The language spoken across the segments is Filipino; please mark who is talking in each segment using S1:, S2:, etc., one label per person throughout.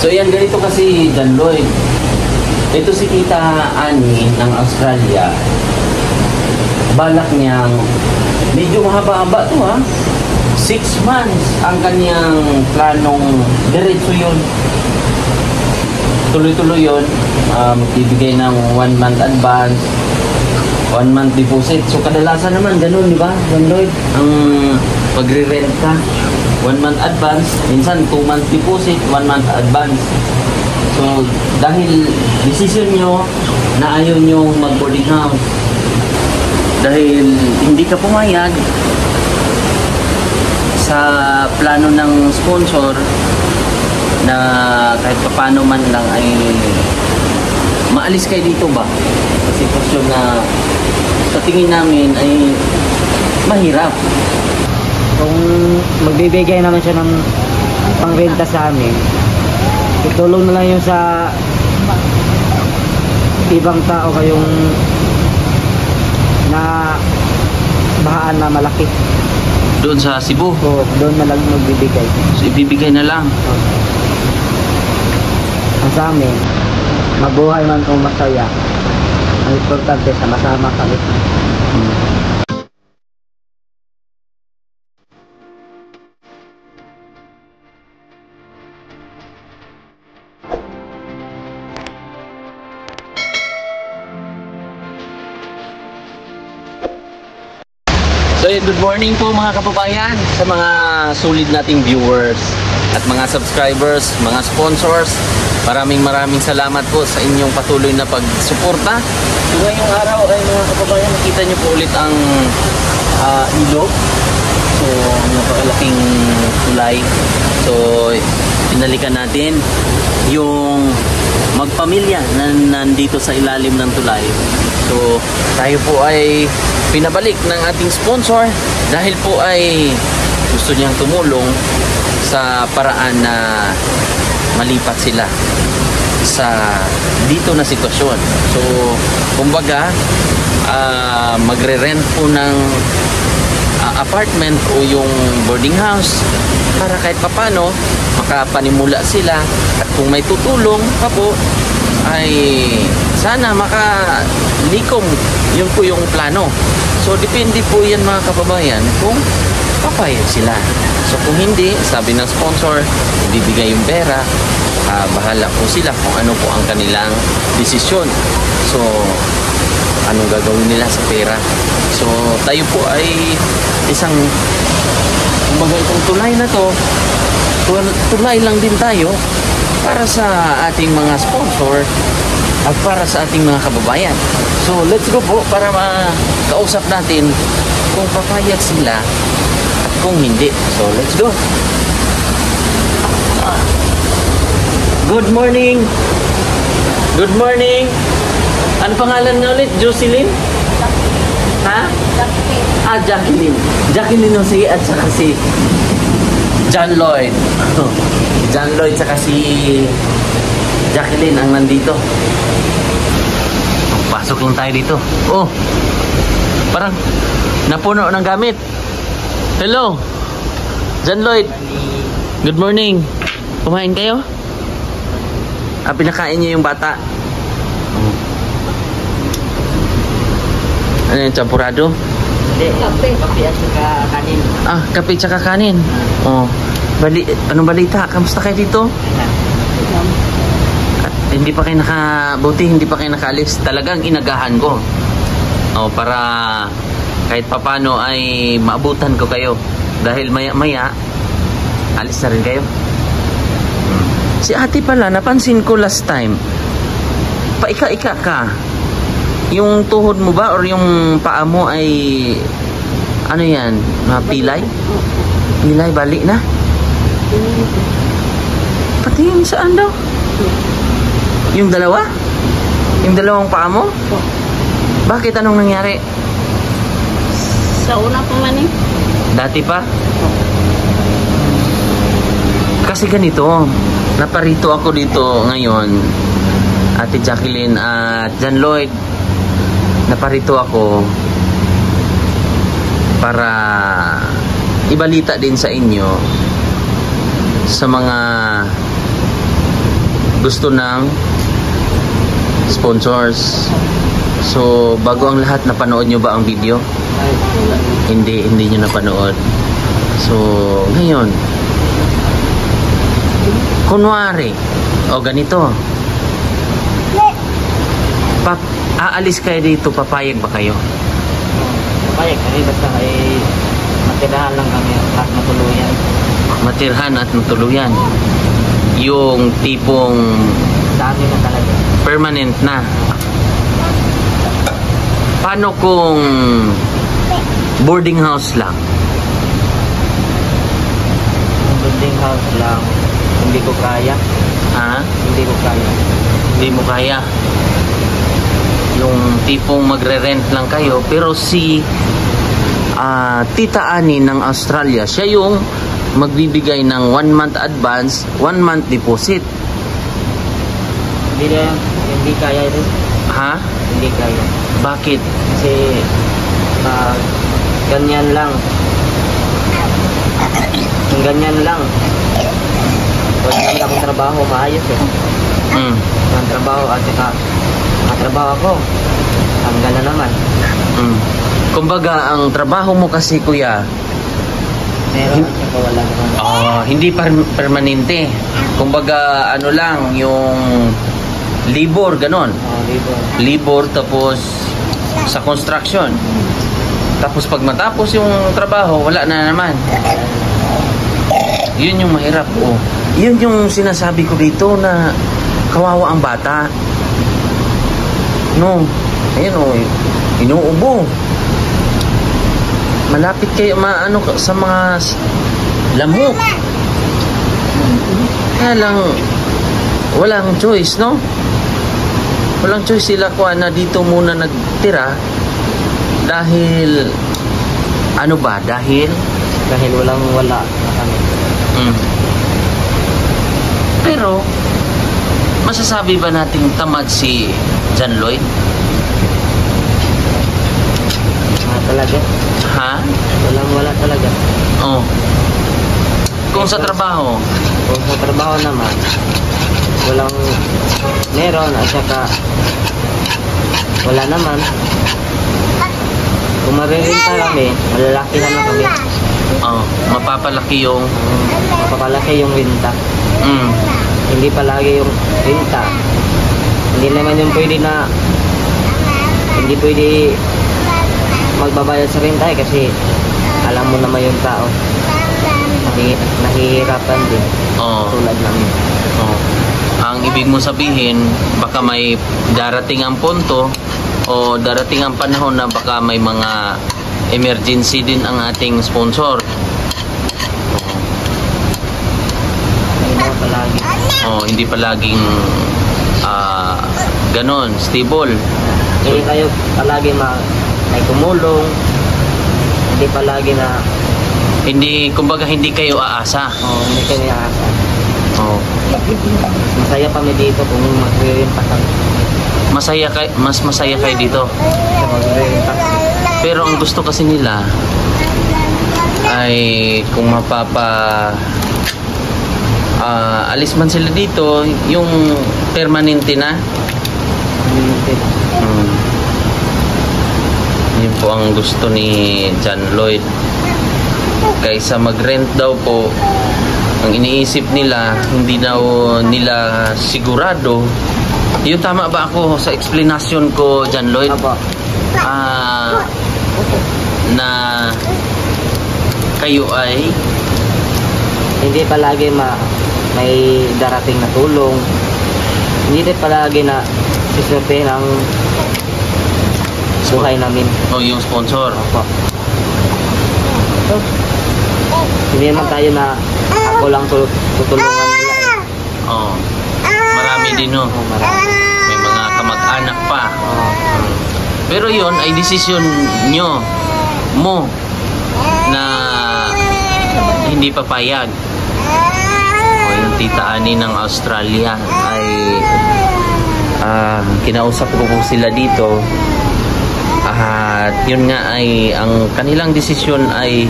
S1: So yan, ganito kasi John Lloyd. Ito si Tita Annie ng Australia. Balak niyang, medyo mahaba-haba to ha. 6 months ang kanyang planong, diretso yun. Tuloy-tuloy yun. Magbibigay ng 1 month advance, 1 month deposit. So kadalasan naman ganun, di ba, John Lloyd? Ang pagre-rent ka, 1 month advance, minsan 2 month deposit, 1 month advance. So dahil decision nyo na ayaw nyo mag-boarding house, dahil hindi ka pumayag sa plano ng sponsor na kahit paano man lang ay maalis kayo dito ba? Kasi sitwasyon na sa tingin namin ay mahirap.
S2: Kung magbibigay naman siya ng pangrenta sa amin, itulong na lang yung sa ibang tao kayong na bahaan na malaki.
S1: Doon sa Cebu?
S2: So, doon na lang magbibigay.
S1: So, ibibigay na lang?
S2: Ang sa amin, mabuhay man o masaya, ang importante sama-sama kami.
S1: So, good morning po mga kababayan sa mga sulit nating viewers at mga subscribers, mga sponsors. Maraming salamat po sa inyong patuloy na pagsuporta. So, ngayong araw ay mga kababayan, nakita nyo po ulit ang ilog. So, napakalaking tulay. So, pinalikan natin yung magpamilya na nandito sa ilalim ng tulay. So, tayo po ay pinabalik ng ating sponsor dahil po ay gusto niyang tumulong sa paraan na malipat sila sa dito na sitwasyon. So, kumbaga, magre-rent po ng apartment o yung boarding house para kahit papano makapanimula sila, at kung may tutulong pa po ay sana makalikom. Yun po yung plano. So depende po yan mga kababayan kung papayag sila. So kung hindi, sabi ng sponsor, bibigay yung pera, bahala po sila kung ano po ang kanilang desisyon. So anong gagawin nila sa pera. So tayo po ay isang, kumbaga itong tulay na to, tulay lang din tayo para sa ating mga sponsor at para sa ating mga kababayan. So let's go po para makausap natin kung papayag sila at kung hindi. So let's go. Good morning. Good morning. Ano pangalan niyo ulit? Jocelyn? Ha? Jacqueline. Jacqueline no, si at saka si John Lloyd. John Lloyd saka si Jacqueline ang nandito. Pasok lang tayo dito. Oh, parang napuno ng gamit. Hello, John Lloyd. Good morning. Kumain kayo? Pinakain niyo yung bata. Ano yung champurado?
S2: Kape at saka kanin.
S1: Kape at saka kanin. Oh, anong balita? Kamusta kayo dito? Hindi pa kayo buti hindi pa kayo nakaalis. Talagang inagahan ko. Para kahit papano ay maabutan ko kayo. Dahil maya-maya, alis na rin kayo. Si ate pala, napansin ko last time, paika-ika ka. Yung tuhod mo ba or yung paa mo ay, ano yan, pilay? Pilay, bali na? Patingin saan daw? Yung dalawa? Yung dalawang paa mo? Bakit? Anong nangyari?
S3: Sa una pa man eh.
S1: Dati pa? Kasi ganito, naparito ako dito ngayon, Ate Jacqueline at John Lloyd. Naparito ako para ibalita din sa inyo, sa mga gusto ng sponsors. So, bago ang lahat, napanood nyo ba ang video?
S2: Ay, wala.
S1: Hindi nyo napanood. So, ngayon, kunwari, ganito. Aalis kayo dito, papayag ba kayo?
S2: Papayag kami, basta ay matirahan lang kami at matuluyan.
S1: Matirhan at matuluyan. Yung tipong
S2: Sa amin na talaga.
S1: permanent na. Paano kung boarding house lang?
S2: Kung building house lang, hindi ko kaya.
S1: Ha?
S2: Hindi ko kaya.
S1: Hindi mo kaya. Yung tipong magre-rent lang kayo, pero si Tita Ani ng Australia, siya yung magbibigay ng 1 month advance, 1 month deposit.
S2: Hindi kaya rin.
S1: Ha?
S2: Hindi kaya.
S1: Bakit?
S2: Kasi ganyan lang. Kung ganyan lang. Wala naman akong trabaho, maayos eh. Ang trabaho at saka trabaho ako. Hanggang na naman.
S1: Kumbaga, ang trabaho mo kasi, kuya,
S2: Meron at saka wala naman.
S1: hindi permanente. Kumbaga, ano lang, yung libor, ganon.
S2: Libo.
S1: Libor, tapos sa construction. Tapos pag matapos yung trabaho, wala na naman. Yun yung mahirap. Yun yung sinasabi ko dito na kawawa ang bata. No, ayun inuubo. Malapit kayo sa mga lamok. Kaya lang walang choice, no? Walang choice sila na dito muna nagtira dahil
S2: Dahil wala na kami.
S1: Pero masasabi ba nating tamad si John Lloyd?
S2: Talaga.
S1: Ha?
S2: Wala talaga.
S1: Kung sa trabaho,
S2: Kung sa trabaho naman, meron at saka wala naman. Kung maririnta kami, malalaki naman kami.
S1: mapapalaki yung
S2: Mapapalaki yung renta. Hindi palagi yung renta. Hindi naman yung hindi pwede magbabayad sa renta kasi alam mo naman yung tao. Nahihirapan din. Tulad namin.
S1: Ang ibig mo sabihin, baka may darating ang punto o darating ang panahon na baka may mga emergency din ang ating sponsor. Hindi palaging ganon, stable.
S2: Hindi kayo palagi may tumulong. Hindi palagi na
S1: kumbaga hindi kayo aasa.
S2: hindi kayo aasa. Masaya kami dito kung magre-renta kami.
S1: Mas masaya kayo dito.
S2: Magre-renta kami.
S1: Pero ang gusto kasi nila ay kung alis man sila dito, yung permanente na. Yun po ang gusto ni John Lloyd. Kaysa mag-rent daw po, ang iniisip nila, hindi daw nila sigurado. Yung tama ba ako sa explanation ko, John Lloyd? Na kayo ay
S2: hindi palagi may darating na tulong. Hindi din palagi na siswerte ang buhay namin.
S1: yung sponsor.
S2: Hindi naman tayo na ako lang tutulungan nila.
S1: Marami din, no?
S2: Marami.
S1: May mga kamag-anak pa. Pero yon ay desisyon mo na hindi papayag. Yung Tita Ani ng Australia ay kinausap ko po sila dito. At yun nga ay ang kanilang desisyon ay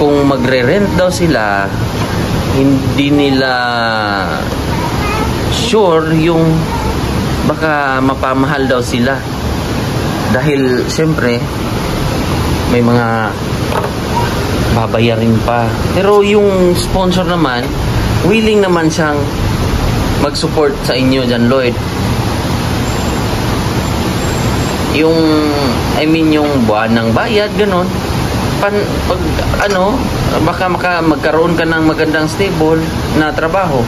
S1: kung magre-rent daw sila, hindi nila sure yung baka mapamahal daw sila. Dahil siyempre may mga babayarin pa. Pero yung sponsor naman, willing naman siyang mag-support sa inyo dyan, Lloyd. Yung, yung buwan ng bayad, ganun. Pag baka magkaroon ka ng magandang stable na trabaho.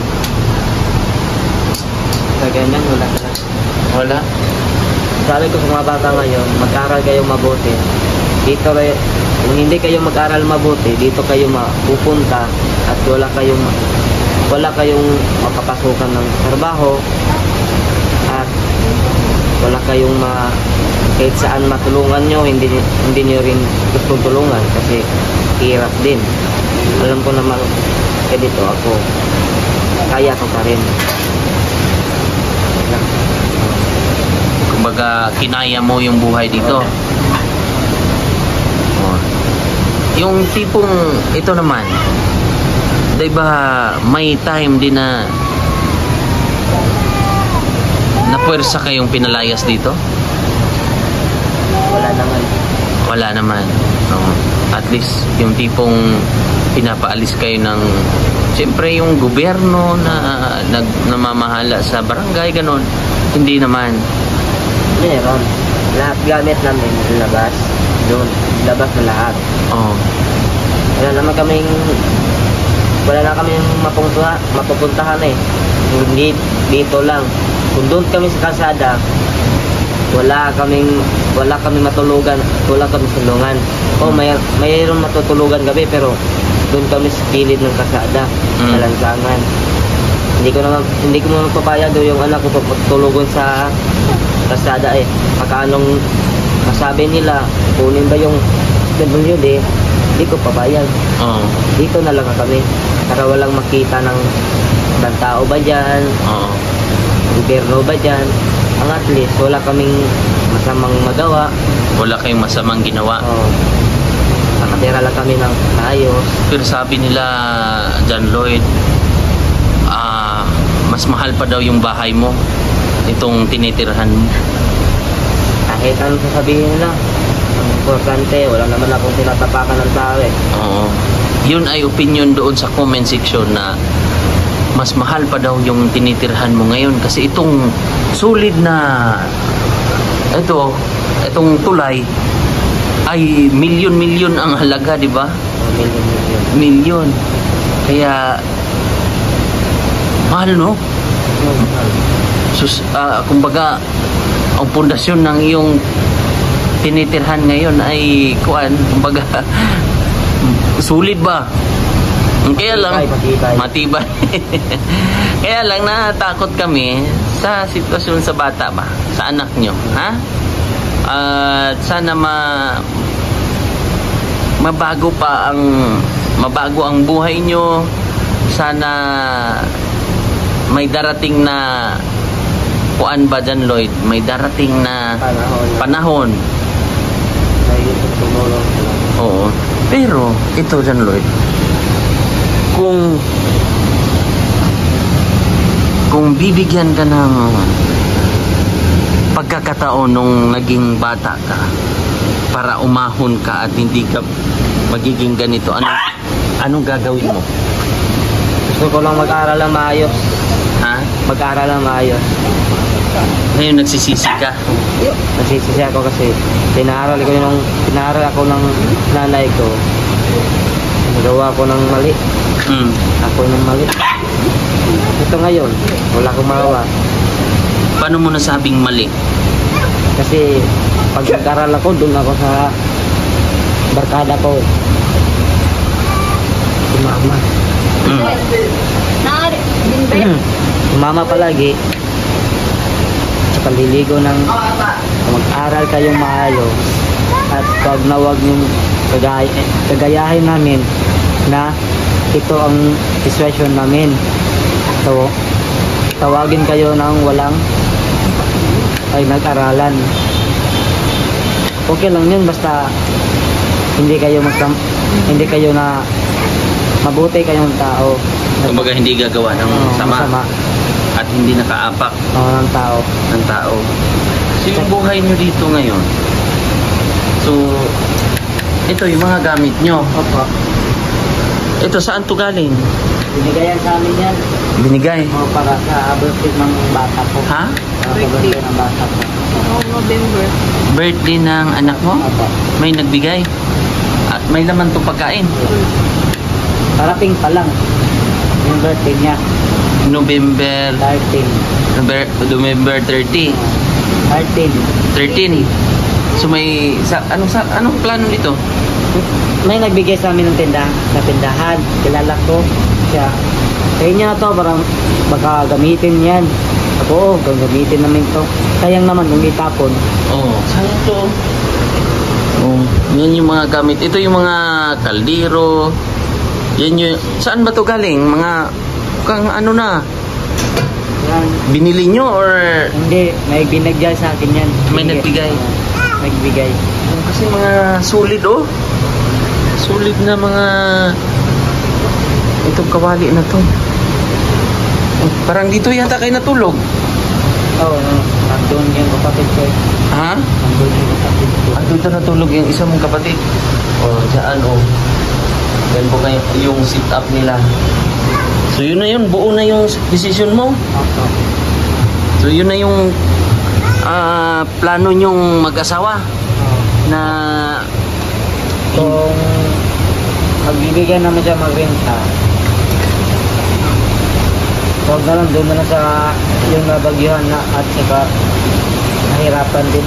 S2: Sa ganyan, wala ka.
S1: Wala.
S2: Sabi ko sa mga bata ngayon, mag-aral kayo mabuti. Dito kayo, kung hindi kayo mag-aral mabuti, dito kayo mapupunta at wala kayong makapasukan ng trabaho at wala kayong kahit saan matulungan nyo, hindi nyo rin gustong tulungan kasi hirap din. Alam ko naman, dito ako, kaya ko pa rin.
S1: Kumbaga, kinaya mo yung buhay dito. Oh. Yung tipong, ito naman, diba may time din na puwersa kayong pinalayas dito?
S2: Wala naman.
S1: Wala naman. At least yung tipong pinapaalis kayo ng siyempre yung gobyerno na namamahala sa barangay, ganon. Hindi naman.
S2: Meron. Lahat gamit namin labas. Doon. Labas na lahat.
S1: Oo.
S2: Wala na kaming mapupuntahan eh. Hindi dito lang. Kung doon kami sa kalsada, wala kaming matulugan, wala kaming silungan. Mayroon matutulugan gabi pero doon kami sa gilid ng kalsada, sa lansangan. Hindi ko naman papayag yung anak ko tulugan sa kalsada eh. Pagkaanong masabi nila, kunin ba yung WD, hindi ko papayag. Dito na lang kami para walang makita ng ibang tao ba dyan, gobyerno ba dyan. Ang at least wala kaming masamang magawa,
S1: wala kayong masamang ginawa.
S2: Nakatira lang kami ng maayos.
S1: Pero sabi nila, John Lloyd, mas mahal pa daw yung bahay mo, itong tinitirhan mo.
S2: Kahit anong sasabihin nila, ang importante, wala naman akong tinatapakan ng tao eh.
S1: Oo. Yun ay opinion doon sa comment section na mas mahal pa daw yung tinitirhan mo ngayon kasi itong solid na itong tulay ay milyon-milyon ang halaga, di ba? Milyon. Kaya mahal, no? Kumbaga ang pundasyon ng iyong tinitirhan ngayon ay kumbaga sulit ba? Kaya lang matibay. Kaya lang natakot kami sa sitwasyon sa bata ba, sa anak nyo, ha? At sana mabago ang buhay nyo. Sana may darating na ba dyan, Lloyd? May darating na panahon. Oo. Pero ito dyan, Lloyd, kung bibigyan ka ng pagkakataon nung naging bata ka para umahon ka at hindi ka magiging ganito, anong gagawin mo?
S2: Gusto ko lang mag-aral lang maayos.
S1: Ha?
S2: Mag-aral lang maayos.
S1: Ngayon nagsisisi ka?
S2: Nagsisisi ako kasi pinaral ako ng nanay ko. Nagawa ko ng mali. Ako ng mali. Ito ngayon, wala akong magawa.
S1: Paano mo nasabing mali?
S2: Kasi pag nag-aral ako, doon ako sa barkada ko. Si mama. Mama palagi. Sa paliligo ng mag-aral kayong maayos. At pag nawag yung kagayahin namin na ito ang sitwasyon namin. So, tawagin kayo ng walang nag-aralan. Okay lang yun basta hindi kayo na mabuti kayong tao.
S1: Kumbaga hindi gagawa ng sama.
S2: Masama.
S1: At hindi nakaapak
S2: ng tao.
S1: ng tao. So yung buhay nyo dito ngayon, so ito yung mga gamit nyo.
S2: Opo.
S1: Ito saan to galing?
S2: Binigayan sa amin yan.
S1: Binigay.
S2: Para sa birthday ng bata ko.
S1: Ha?
S2: Para sa birthday ng bata ko.
S3: Noong November.
S1: Birthday ng anak mo?
S2: Opo.
S1: May nagbigay? At may laman to pagkain?
S2: Parating pa lang. Yung birthday niya.
S1: November
S2: 13.
S1: November 30.
S2: 13.
S1: 13. So may anong plano nito?
S2: May nagbigay sa amin ng tindahan. Kilala ko siya. Kaya niya na to, parang baka gamitin yan. Ako, gamitin namin to. Sayang naman kung itapon.
S1: Oh, sayang to. Oh, yan yung mga gamit. Ito yung mga kaldero. Yan yung saan ba to galing? Mga kang ano na?
S2: Yan.
S1: Binili nyo or
S2: Hindi, may binigay sa akin yan.
S1: may nagbigay?
S2: Nagbigay.
S1: Kasi mga solid oh. Solid na mga itong kawali na to. Oh, parang dito yata kayo natulog.
S2: Oo, nandun yung kapatid ko.
S1: Ha?
S2: Nandun yung kapatid ko.
S1: Ah, dito natulog yung isa mong kapatid. Oh, dyan oh. Yan po kayo, yung sit up nila. So yun na yun, buo na yung decision mo.
S2: Opo.
S1: So yun na yung plano nyong mag-asawa na
S2: Kung magbibigyan naman siya magrenta, huwag na lang doon na lang sa yung nabagyuhan na at saka nahirapan din.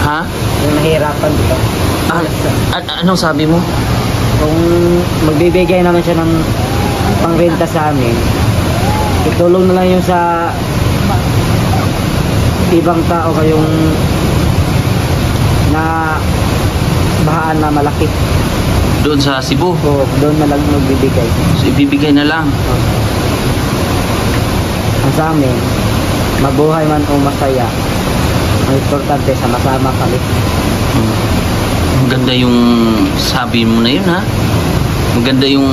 S1: ha?
S2: Yung nahirapan dito.
S1: Anong sabi mo?
S2: Kung magbibigay naman siya ng pangrenta sa amin, itulong na lang yung sa ibang tao kayong na bahaan na malaki.
S1: Doon sa Cebu.
S2: So, doon na lang magbibigay.
S1: So ibibigay na lang.
S2: Ang sa amin, mabuhay man o masaya, ang importante sama-sama kami.
S1: Ang ganda yung sabi mo na yun ha. Maganda yung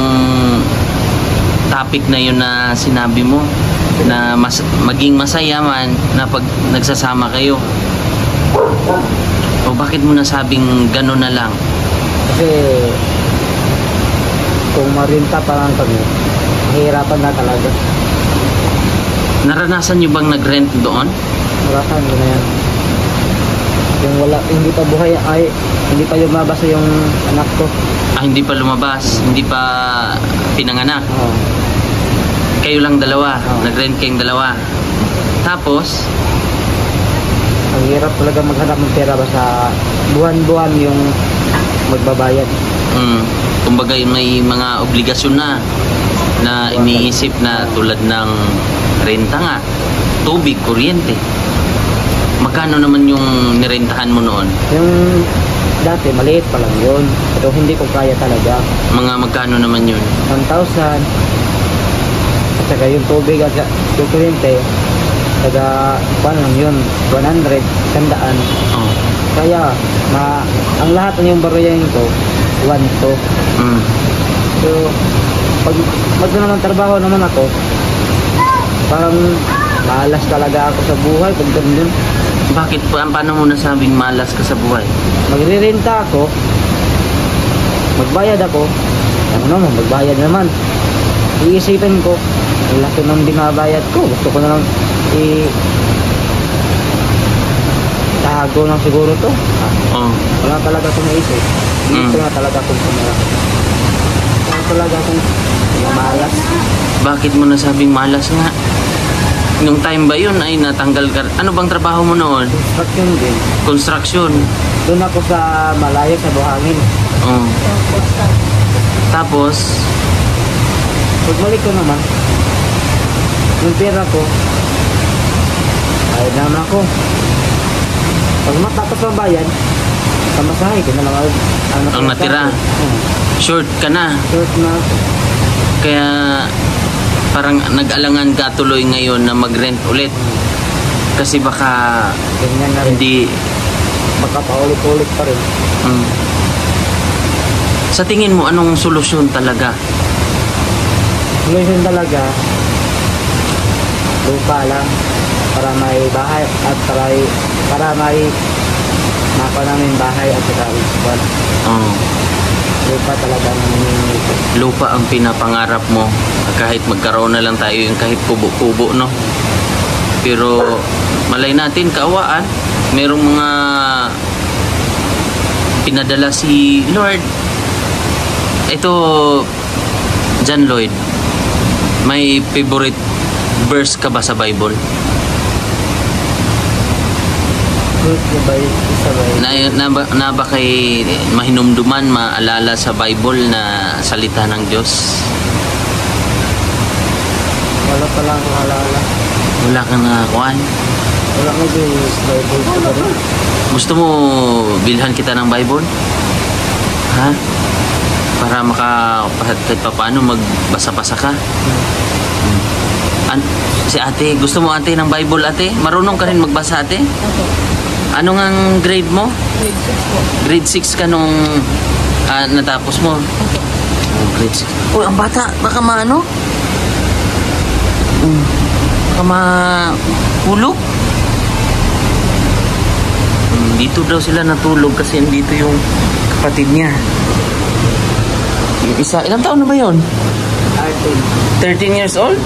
S1: topic na yun na sinabi mo na maging masaya man na pag nagsasama kayo. O bakit mo nasabing gano'n na lang?
S2: Kasi kung marinta pa lang kami, mahirapan na talaga.
S1: Naranasan nyo bang nag-rent doon?
S2: Murasan ko na yan. Yung wala, hindi pa buhay, ay, hindi pa lumabas yung anak ko.
S1: Ah, hindi pa lumabas, hindi pa pinanganak.
S2: Oo.
S1: Kayo lang dalawa,
S2: Oo.
S1: nag-rent kayong dalawa. Tapos,
S2: Ang hirap talaga maghanap ng pera basta buwan-buwan yung magbabayad.
S1: kumbaga may mga obligasyon na iniisip na tulad ng renta nga, tubig, kuryente. Magkano naman yung nirentahan mo noon?
S2: Yung dati maliit pa lang yun, pero hindi ko kaya talaga.
S1: Mga magkano naman yun?
S2: 1,000 at saka yung tubig at yung kuryente taga lang yun, 100, 100.
S1: Oh.
S2: Kaya ang lahat ng yung baruyan ko 1 to. So pag magdala ng trabaho naman ako, parang malas talaga ako sa buhay pag ganun.
S1: Bakit pa? Paano mo nasabing malas ka sa buhay?
S2: Magrirenta ako, magbayad ako, ano naman, magbayad naman. Iisipin ko, ang laki ng binabayad ko, gusto ko na lang tago lang siguro to.
S1: Oh.
S2: Wala talaga akong naisip. Dito na talaga akong tumira. Wala talaga akong malas.
S1: Bakit mo nasabing malas nga? Nung time ba yun ay natanggal ka? Ano bang trabaho mo noon?
S2: Construction din.
S1: Construction.
S2: Doon ako sa malayo sa Buhangin.
S1: Oh. Tapos,
S2: Pagbalik ko naman, yung pera ko, ayun naman ako. Pag matapos ang bayan, kamasahe ko na lang
S1: ang natira. Short ka na.
S2: Short na ako.
S1: Kaya parang nag-alangan ka tuloy ngayon na mag-rent ulit. Kasi baka
S2: Ganyan na rin.
S1: hindi...
S2: Baka paulit-ulit pa rin.
S1: Sa tingin mo, anong solusyon talaga?
S2: Solution talaga, lupa lang para may bahay at para may mapa namin bahay at saka usapan.
S1: Oh.
S2: Lupa talagang hinihingi ko.
S1: Lupa ang pinapangarap mo. Kahit magkaroon na lang tayo yung kahit kubo-kubo, no? Pero malay natin, kaawaan. Merong mga pinadala si Lord. Ito, John Lloyd, may favorite verse ka ba sa Bible?
S2: Good na ba isa ba?
S1: Na ba kay mahinumduman, maalala sa Bible na salita ng Diyos?
S2: Wala pa lang akong alala.
S1: Wala ka na kuhan?
S2: Wala ko yung Bible ko ba rin?
S1: Gusto mo bilhan kita ng Bible? Ha? Para kahit pa paano magbasa-basa ka? Si ate, gusto mo ate ng Bible ate? Marunong ka rin magbasa ate? Ano nga ang grade mo?
S3: Grade 6 po.
S1: Grade 6 ka nung natapos mo? Oh, grade 6. Uy, ang bata, baka maano? Baka mahulog? Dito daw sila natulog kasi dito yung kapatid niya. Yung isa, ilang taon na ba yun? 13 years old?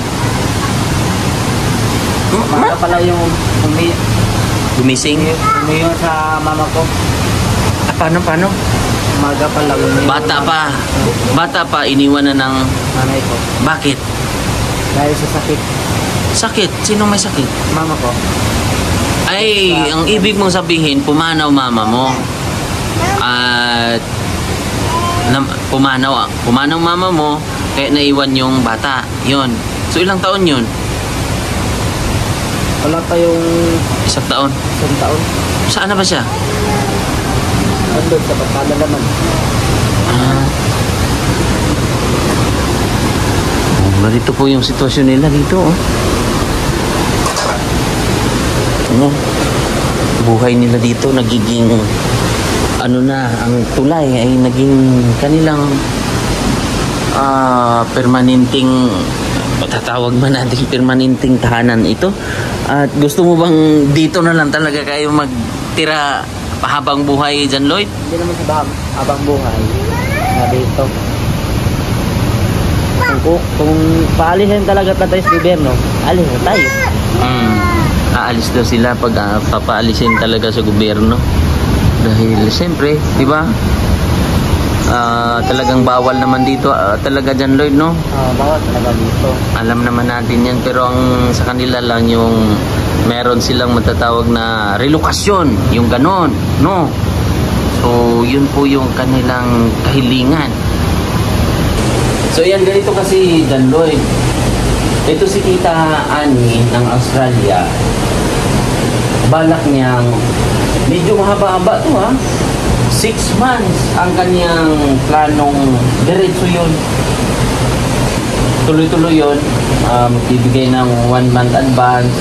S2: Baka pala yung
S1: Gumising?
S2: umiyon sa mama ko.
S1: Paano?
S2: Umaga pa lang umiyon.
S1: Bata pa, iniwan na ng...
S2: Nanay ko.
S1: Bakit?
S2: Dahil sa sakit.
S1: Sakit? Sino may sakit?
S2: Mama ko.
S1: Ay, ang ibig mong sabihin, pumanaw mama mo. At pumanaw mama mo, kaya naiwan yung bata. Yun. So, ilang taon yun?
S2: Wala pa yung
S1: Isang taon.
S2: isang taon.
S1: Saan na ba siya?
S2: Andun sa pagkala naman.
S1: Ganito po yung sitwasyon nila dito. Ano? Buhay nila dito nagiging ano na, ang tulay ay naging kanilang permanenteng, matatawag man natin permanenteng tahanan ito. At gusto mo bang dito na lang talaga kayo magtira pahabang buhay, John Lloyd?
S2: Hindi naman sa habang buhay na dito. Kung paalisin talaga tayo sa gobyerno, alis na tayo.
S1: Aalis daw sila pag papaalisin talaga sa gobyerno. Dahil siyempre, di ba? Talagang bawal naman dito. Talaga John Lloyd, no?
S2: Bawal talaga dito.
S1: Alam naman natin yan. Pero ang sa kanila lang yung meron silang matatawag na relokasyon. Yung ganon, no? So, yun po yung kanilang kahilingan. So, yan, ganito kasi John Lloyd. Ito si Tita Annie ng Australia. Balak niyang medyo mahaba-haba to 6 months ang kanyang planong diretso yun. Tuloy-tuloy yun. Bibigay ng 1 month advance,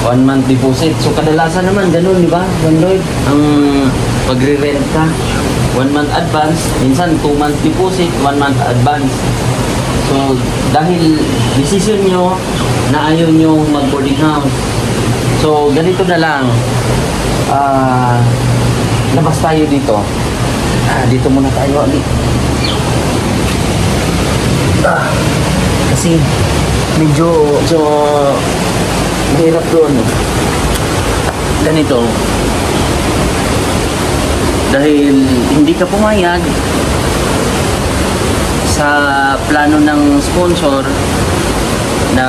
S1: 1 month deposit. So kadalasan naman ganun, di ba? John Lloyd, ang pagre-rent ka, 1 month advance, minsan 2 month deposit, 1 month advance. So dahil decision nyo na ayaw nyo mag-boarding house, so ganito na lang, labas tayo dito. Dito muna tayo ulit. Kasi medyo mahirap doon. Ganito. Dahil hindi ka pumayag sa plano ng sponsor na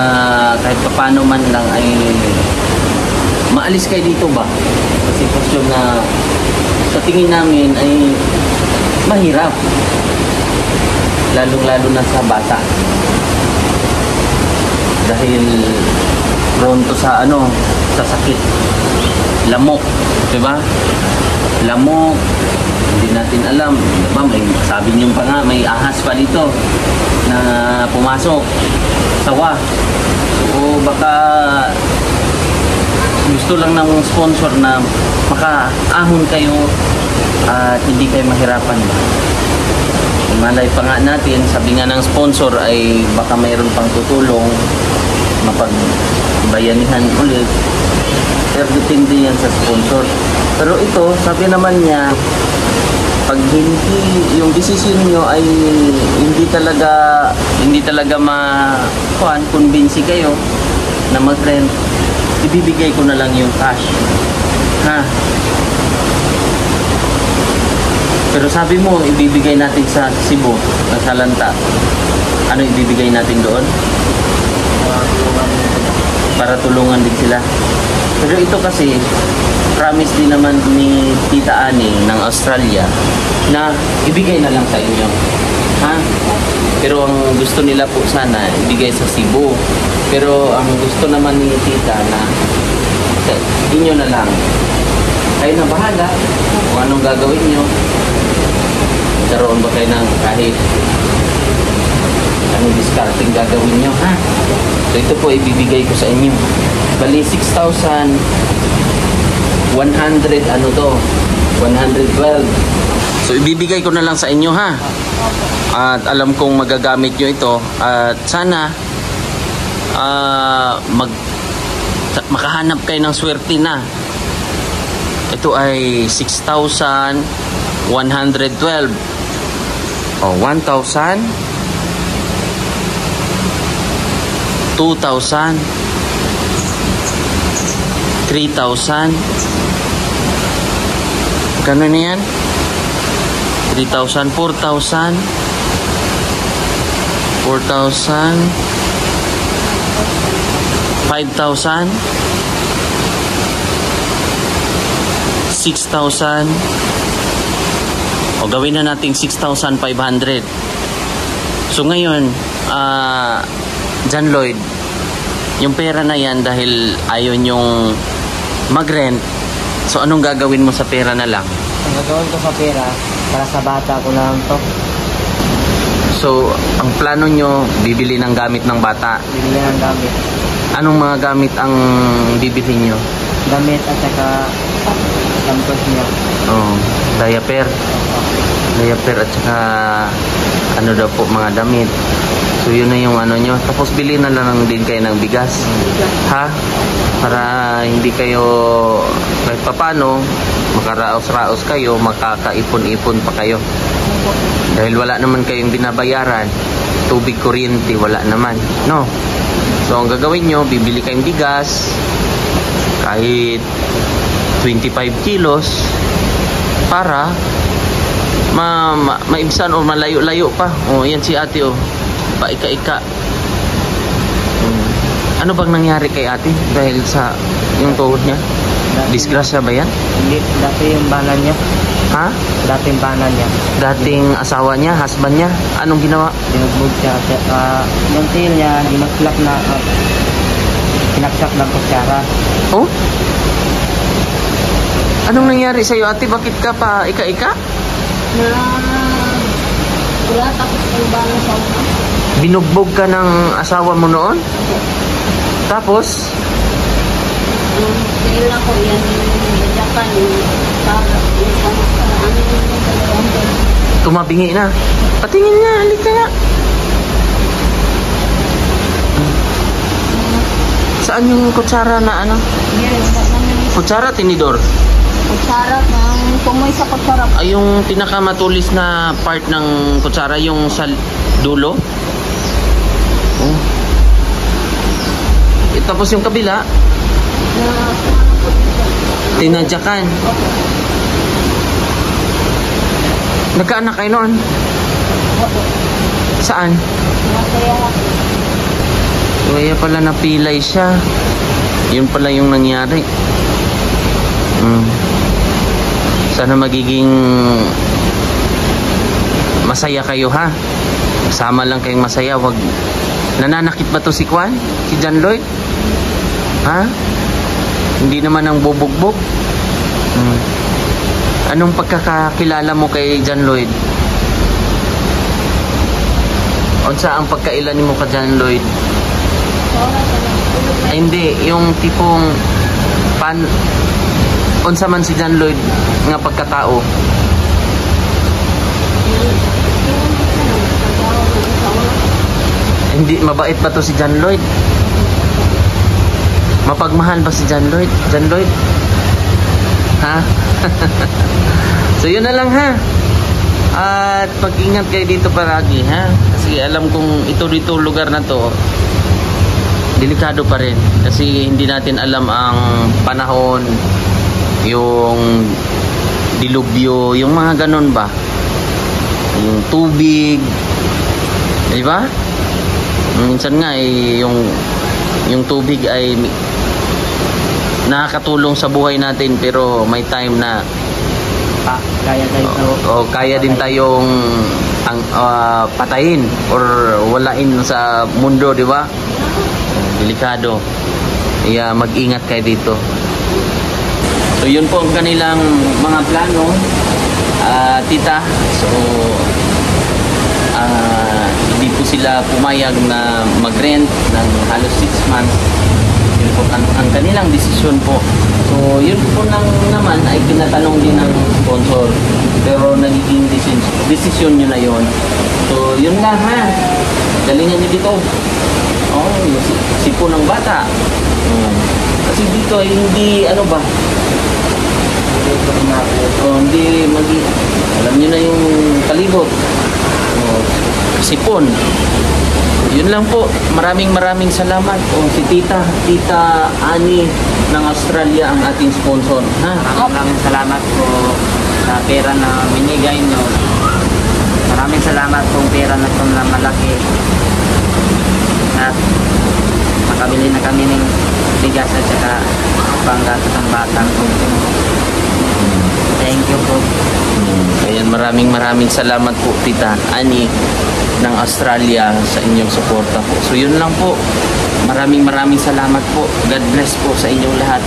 S1: kahit paano man lang ay maalis kayo dito ba? Kasi question na sa tingin namin ay mahirap. Lalong-lalo na sa bata. Dahil prone to sa sa sakit. Lamok, 'di ba? Lamok. Hindi natin alam, 'di ba? May sabi niyo pa nga may ahas pa dito na pumasok. Sawa. So baka gusto lang ng sponsor na makaahon kayo at hindi kayo mahirapan. Malay pa nga natin, sabi nga ng sponsor ay baka mayroon pang tutulong bayanihan ulit. Pero depende yan sa sponsor. Pero ito, sabi naman niya, pag hindi yung desisyon nyo ay hindi talaga convince kayo na mag-rent, ibibigay ko na lang yung cash. Ha? Pero sabi mo, ibibigay natin sa Cebu, sa Salanta. Ano ibibigay natin doon? Para tulungan din sila. Pero ito kasi, promise din naman ni Tita Ani ng Australia na ibigay na lang sa inyo. Ha? Pero ang gusto nila po sana, ibigay sa Cebu. Pero ang gusto naman ni Tita na inyo na lang. Kayo na bahala kung anong gagawin nyo. Karoon ba kayo ng kahit anong discarding gagawin nyo, ha? So ito po ibibigay ko sa inyo. Bali 6,100 ano to? 112. So ibibigay ko na lang sa inyo, ha? At alam kong magagamit nyo ito. At sana makahanap kayo ng swerte na. Ito ay 6,112. O, 1,000, 2,000, 3,000. Kano na yan? 3,000, 4,000, 4,000, 5,000, 6,000. O gawin na nating 6,500. So ngayon, John Lloyd, yung pera na yan dahil ayaw nyong mag-rent, so anong gagawin mo sa pera na lang?
S2: Ang gagawin ko sa pera, para sa bata ko lang to.
S1: So, ang plano nyo, bibili ng gamit ng bata.
S2: Bibili ng gamit.
S1: Anong mga gamit ang bibili nyo?
S2: Damit at saka sampos niya.
S1: Oh, diaper. Diaper at saka ano daw po, mga damit. So yun na yung ano nyo. Tapos bili na lang din kayo ng bigas. Ha? Para hindi kayo kahit papano makaraos-raos kayo, makakaipon-ipon pa kayo. Dahil wala naman kayong binabayaran. Tubig, kuryente, wala naman. No? So ang gagawin nyo, bibili kayong bigas kahit 25 kilos para maibsan o malayo-layo pa. O yan si ate o. Paika-ika. Ano bang nangyari kay ate dahil sa yung tuhod niya? Disgrasya ba yan?
S2: Hindi, dati yung banan niya.
S1: Ha?
S2: Dating banan niya.
S1: Dating asawa niya, husband niya? Anong ginawa?
S2: Dinugbog siya. Yung tail niya, dinaksak na pinaksak ng kutsara.
S1: Oh? Anong nangyari sa'yo ate? Bakit ka pa ika-ika?
S3: Na wala tapos yung banan sa una.
S1: Binugbog ka ng asawa mo noon? Tapos?
S3: Dahil ako yan yung Japan, yung Sarap, yung ano yung dalawang.
S1: Tumabingi na. Patingin nga, halika nga. Saan yung kutsara na ano?
S3: Yan, naman
S1: Kutsara, tinidor?
S3: yung sarap ng tumoy sa kutsara.
S1: Ay, yung pinakamatulis na part ng kutsara, yung sa dulo? Oh. Tapos yung kabila, tinadyakan. Nagkaanak kayo noon? Saan? Kaya pala napilay siya. Yun pala yung nangyari. Sana magiging masaya kayo, ha? Sama lang kayong masaya. Wag nananakit ba to si Kwan? Si John Lloyd? Ha? Hindi naman ang bubugbog. Anong pagkakakilala mo kay John Lloyd? Unsa ang pagkailan mo kay John Lloyd? Ay, hindi, yung tipong unsa man si John Lloyd nga pagkatao? Hindi, mabait ba to si John Lloyd? Mapagmahal ba si John Lloyd? John Lloyd? Ha? So yun na lang ha. At mag-ingat kayo dito palagi ha. Kasi alam kong ito dito lugar na to delikado pa rin. Kasi hindi natin alam ang panahon, yung dilubyo, yung mga ganun ba. Yung tubig. Diba? Minsan nga yung tubig ay nakakatulong sa buhay natin pero may time na kaya din tayong patayin or walain sa mundo, di ba? Delikado. Kaya mag-ingat kayo dito. So yun po ang kanilang mga plano, tita. So hindi po sila pumayag na mag-rent ng halos 6 months. Yun po ang kanilang desisyon po. So yun po naman ay tinatanong din ng sponsor. Pero nagiging desisyon nyo na yun. So yun lang ha. Galingan nyo dito. Yung sipo ng bata. Kasi dito ay hindi ano ba. Hindi alam nyo na yung palibot. Sipon. Yun lang po. Maraming salamat. Si Tita Ani ng Australia ang ating sponsor.
S2: Maraming salamat po sa pera na binigay nyo. Maraming salamat po pera na ito na malaki. At makabili na kami ng bigas at saka panggastos ng batang po. Thank you po.
S1: Ayan, maraming salamat po Tita Ani ng Australia sa inyong suporta po. So yun lang po. Maraming salamat po. God bless po sa inyong lahat.